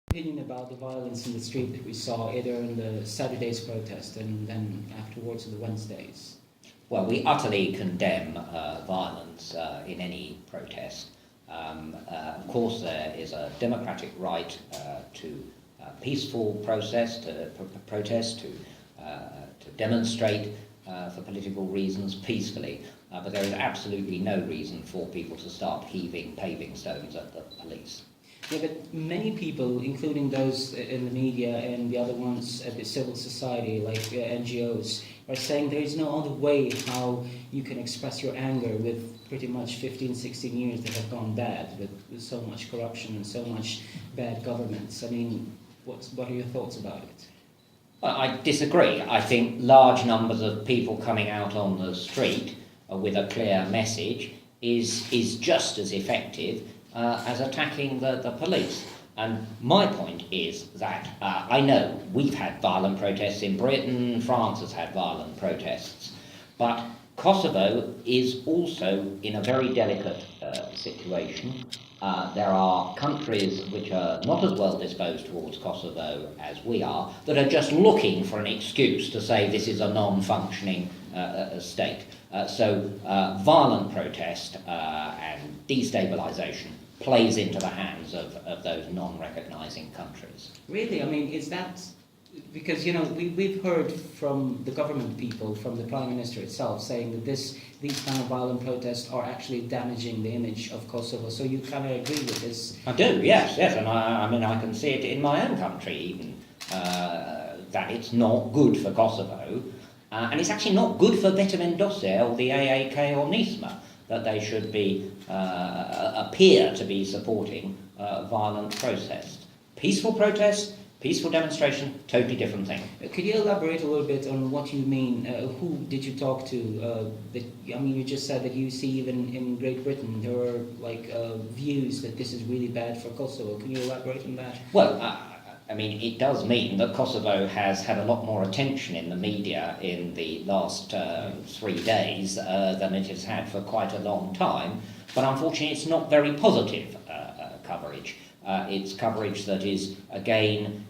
Opinion about the violence in the street that we saw either in the Saturday's protest and then afterwards in the Wednesdays? Well, we utterly condemn violence in any protest. Of course, there is a democratic right to peaceful protest, to demonstrate for political reasons peacefully, but there is absolutely no reason for people to start heaving paving stones at the police. Yeah, but many people, including those in the media and the other ones at the civil society, like NGOs, are saying there is no other way how you can express your anger with pretty much 15, 16 years that have gone bad, with so much corruption and so much bad governments. I mean, what are your thoughts about it? Well, I disagree. I think large numbers of people coming out on the street with a clear message is just as effective as attacking the police. And my point is that I know we've had violent protests in Britain, France has had violent protests, but Kosovo is also in a very delicate situation. There are countries which are not as well disposed towards Kosovo as we are, that are just looking for an excuse to say this is a non-functioning state. So violent protest and destabilisation plays into the hands of those non-recognising countries. Really? I mean, is that... Because, you know, we've heard from the government people, from the Prime Minister itself, saying that these kind of violent protests are actually damaging the image of Kosovo. So you kind of agree with this? I do, yes, and I mean, I can see it in my own country even, that it's not good for Kosovo, and it's actually not good for Beta Mendoza or the AAK or NISMA, that they should be appear to be supporting violent protest. Peaceful protest, peaceful demonstration, totally different thing. Could you elaborate a little bit on what you mean? Who did you talk to? You just said that you see even in Great Britain there are views that this is really bad for Kosovo. Can you elaborate on that? Well, I mean, it does mean that Kosovo has had a lot more attention in the media in the last 3 days than it has had for quite a long time. But unfortunately, it's not very positive coverage. It's coverage that is, again,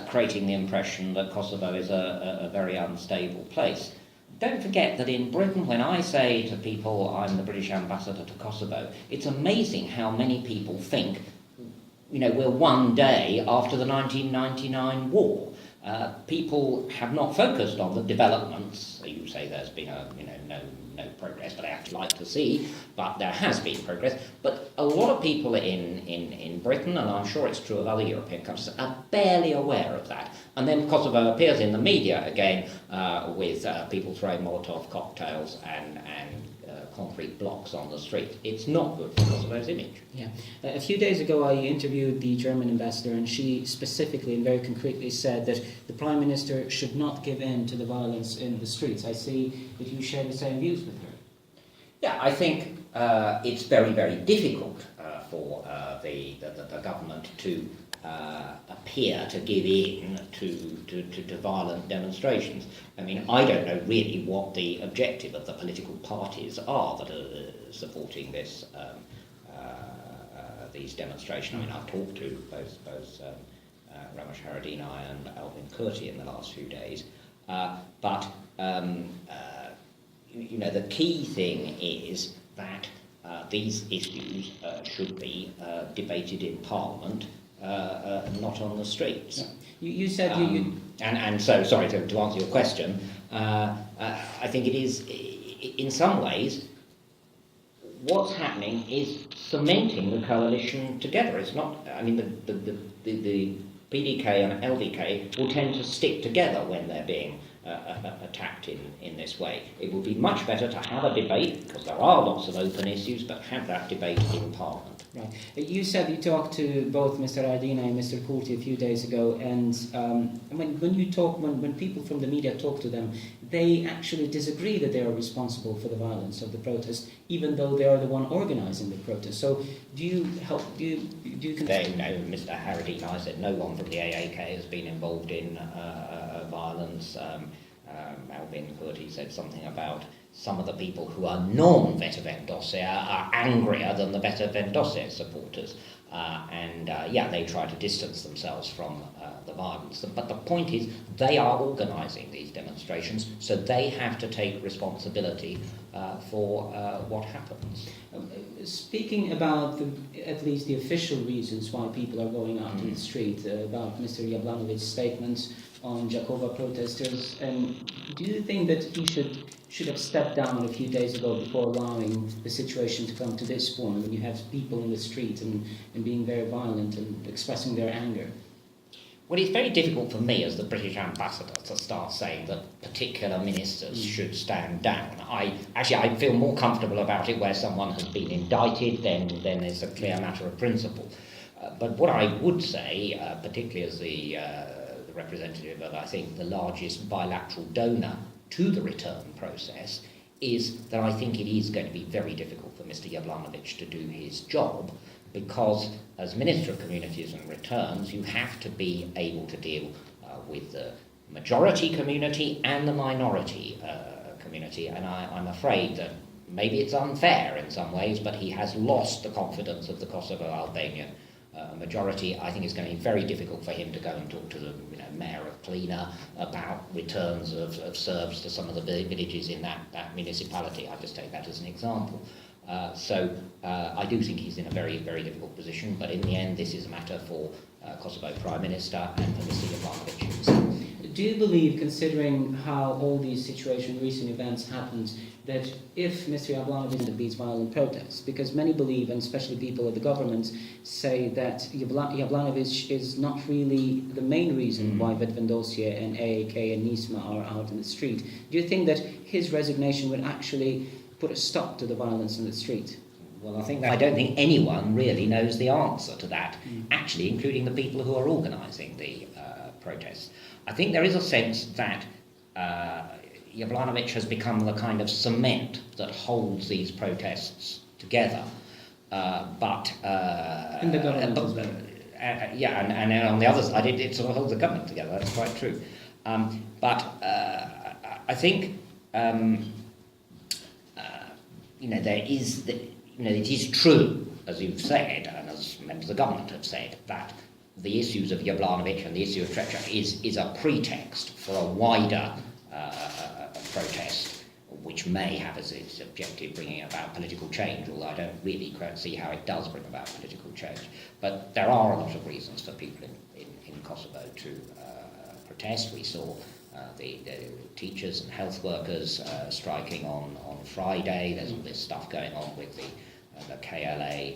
creating the impression that Kosovo is a very unstable place. Don't forget that in Britain, when I say to people I'm the British ambassador to Kosovo, it's amazing how many people think, you know, we're one day after the 1999 war. People have not focused on the developments. You say there's been no progress, but I have to like to see, but there has been progress. But a lot of people in Britain, and I'm sure it's true of other European countries, are barely aware of that. And then Kosovo appears in the media again with people throwing Molotov cocktails and concrete blocks on the street. It's not good for Kosovo's image. Yeah. A few days ago I interviewed the German ambassador, and she specifically and very concretely said that the Prime Minister should not give in to the violence in the streets. I see that you share the same views with her. Yeah, I think it's very, very difficult for the government to appear to give in to violent demonstrations. I mean, I don't know really what the objective of the political parties are that are supporting this these demonstrations. I mean, I've talked to both Ramesh Haradinaj and Albin Kurti in the last few days, but you know, the key thing is that these issues should be debated in Parliament, not on the streets. Yeah. You said And so, sorry, to answer your question, I think it is, in some ways, what's happening is cementing the coalition together. It's not, I mean, the PDK and LDK will tend to stick together when they're being attacked in this way. It would be much better to have a debate, because there are lots of open issues, but have that debate in Parliament. Right. You said you talked to both Mr. Haradinaj and Mr. Kurti a few days ago, and when people from the media talk to them, they actually disagree that they are responsible for the violence of the protest, even though they are the one organising the protest. So, do you Mr. Haradinaj said no one from the AAK has been involved in violence. Albin Kurti said something about some of the people who are non-Beta Mendoza are angrier than the Beta Mendoza supporters. They try to distance themselves from the violence. But the point is, they are organising these demonstrations, so they have to take responsibility for what happens. Speaking about at least the official reasons why people are going out to the street, about Mr. Jablanovic's statements on Jakova protesters, do you think that he should have stepped down a few days ago before allowing the situation to come to this point, when you have people in the street and being very violent and expressing their anger? Well, it's very difficult for me as the British ambassador to start saying that particular ministers should stand down. I feel more comfortable about it where someone has been indicted, then it's a clear matter of principle. But what I would say, particularly as the representative of, I think, the largest bilateral donor to the return process, is that I think it is going to be very difficult for Mr. Jablanovich to do his job, because as Minister of Communities and Returns, you have to be able to deal with the majority community and the minority community. And I'm afraid that maybe it's unfair in some ways, but he has lost the confidence of the Kosovo-Albanian majority. I think it's going to be very difficult for him to go and talk to the mayor of Klina about returns of Serbs to some of the villages in that municipality. I just take that as an example. I do think he's in a very, very difficult position, but in the end this is a matter for Kosovo Prime Minister and for Mr. Jovanovic himself. Do you believe, considering how all these situations, recent events happened, that if Mr. Jablanovich beats violent protests, because many believe, and especially people of the government, say that Jablanovich is not really the main reason why Vetvendosia and AAK and NISMA are out in the street, do you think that his resignation would actually put a stop to the violence in the street? Well, I don't think anyone really knows the answer to that, actually, including the people who are organising the protests. I think there is a sense that Jablanovich has become the kind of cement that holds these protests together. In the government as well. And on the other side, it sort of holds the government together. That's quite true. I think it is true, as you've said, and as members of the government have said, that the issues of Jablanovich and the issue of Treccia is a pretext for a wider protest, which may have as its objective bringing about political change, although I don't really quite see how it does bring about political change. But there are a lot of reasons for people in Kosovo to protest. We saw the teachers and health workers striking on Friday. There's all this stuff going on with the KLA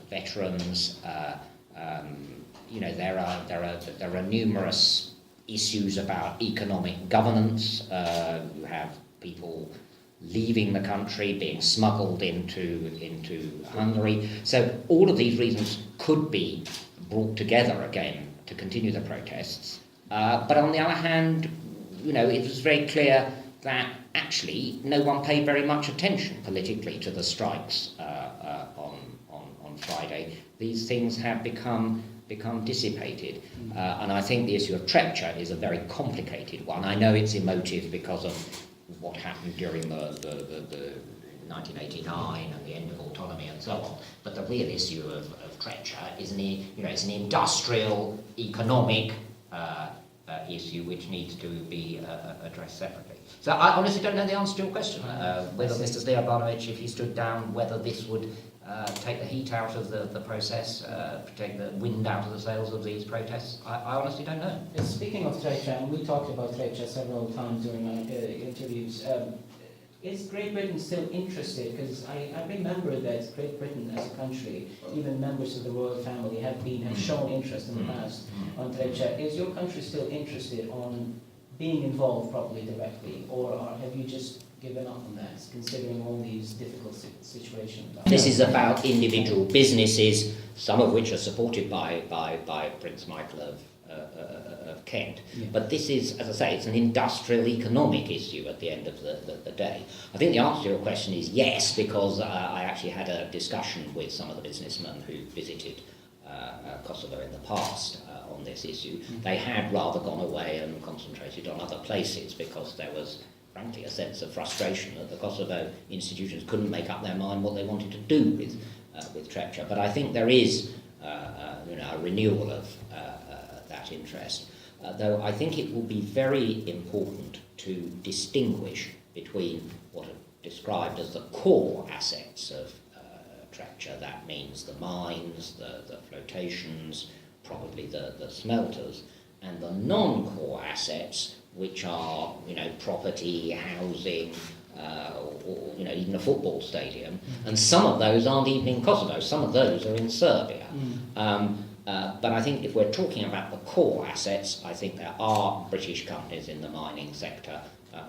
veterans. There are numerous issues about economic governance. You have people leaving the country, being smuggled into Hungary. So all of these reasons could be brought together again to continue the protests. But on the other hand, it was very clear that actually no one paid very much attention politically to the strikes on Friday. These things have become dissipated. And I think the issue of Treccia is a very complicated one. I know it's emotive because of what happened during the 1989 and the end of autonomy and so on. But the real issue of Treccia is it's an industrial, economic issue which needs to be addressed separately. So I honestly don't know the answer to your question, whether Mr. Jablanovich, if he stood down, whether this would take the heat out of the process, take the wind out of the sails of these protests. I honestly don't know. Speaking of Treccia, and we talked about Treccia several times during our interviews, is Great Britain still interested? Because I remember that Great Britain as a country, even members of the royal family have shown interest in the past on Treccia. Is your country still interested on being involved properly directly, or have you just given up on that, considering all these difficult situations? This is about individual businesses, some of which are supported by Prince Michael of Kent. Yeah. But this is, as I say, it's an industrial economic issue at the end of the day. I think the answer to your question is yes, because I actually had a discussion with some of the businessmen who visited Kosovo in the past on this issue. They had rather gone away and concentrated on other places because there was, frankly, a sense of frustration that the Kosovo institutions couldn't make up their mind what they wanted to do with Trepča. But I think there is a renewal of that interest, though I think it will be very important to distinguish between what are described as the core assets of Trepča. That means the mines, the flotations, probably the smelters, and the non-core assets, which are, property, housing, or even a football stadium. And some of those aren't even in Kosovo. Some of those are in Serbia. But I think if we're talking about the core assets, I think there are British companies in the mining sector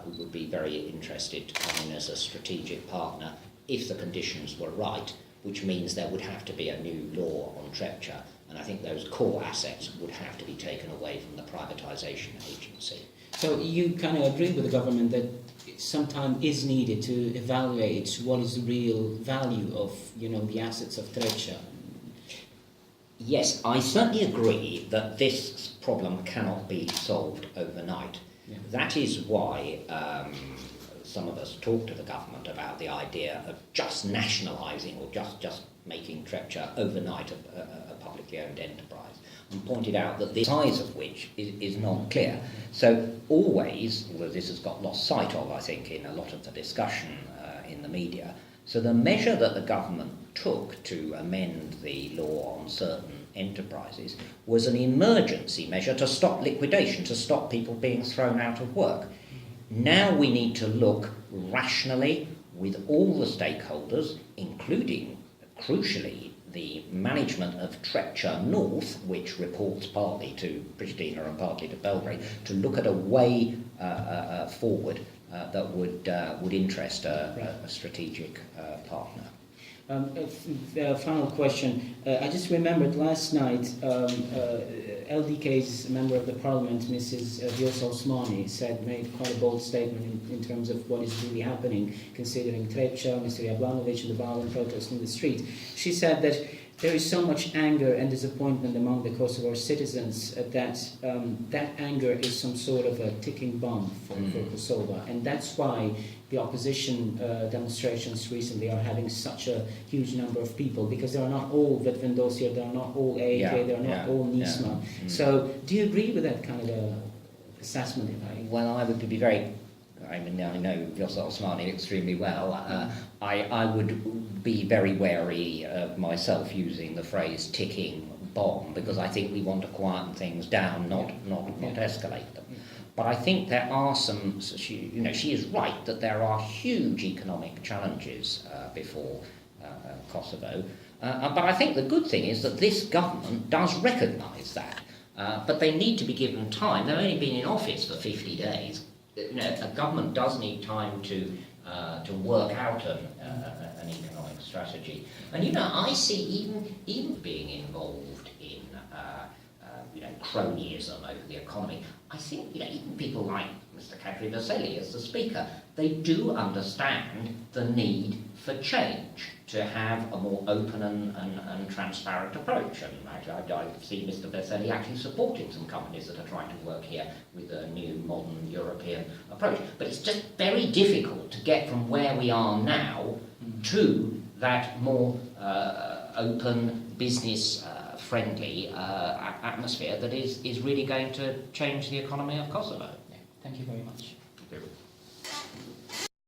who would be very interested to come in as a strategic partner if the conditions were right, which means there would have to be a new law on Trepča. And I think those core assets would have to be taken away from the privatisation agency. So you kind of agree with the government that some time is needed to evaluate what is the real value of, the assets of Trepča? Yes, I certainly agree that this problem cannot be solved overnight. Yeah. That is why some of us talked to the government about the idea of just nationalising or just making Trepča overnight a publicly owned enterprise, and pointed out that the size of which is not clear. So always, although this has got lost sight of, I think, in a lot of the discussion in the media, so the measure that the government took to amend the law on certain enterprises was an emergency measure to stop liquidation, to stop people being thrown out of work. Now we need to look rationally with all the stakeholders, including, crucially, the management of Trepča North, which reports partly to Pristina and partly to Belgrade, to look at a way forward that would interest a strategic partner. Final question. I just remembered last night LDK's member of the parliament, Mrs. Vjosa Osmani, made quite a bold statement in terms of what is really happening, considering Trepča, Mr. Jablanovic, and the violent protest in the street. She said that there is so much anger and disappointment among the Kosovo citizens that anger is some sort of a ticking bomb for Kosovo, and that's why the opposition demonstrations recently are having such a huge number of people, because they are not all Vetvendosia, they are not all AAK, they are not all NISMA. So do you agree with that kind of assessment? Well, I would be very... I know Vjosa Osmani extremely well. I would be very wary of myself using the phrase ticking bomb, because I think we want to quieten things down, not escalate them. But I think there are she is right that there are huge economic challenges before Kosovo. But I think the good thing is that this government does recognise that. But they need to be given time. They've only been in office for 50 days. A government does need time to work out an economic strategy. And I see even being involved in cronyism over the economy. I think even people like Mr. Kadri Veseli as the Speaker, they do understand the need for change, to have a more open and transparent approach. And actually, I see Mr. Veseli actually supporting some companies that are trying to work here with a new modern European approach. But it's just very difficult to get from where we are now to that more open, business-friendly atmosphere that is really going to change the economy of Kosovo. Thank you very much. Thank you.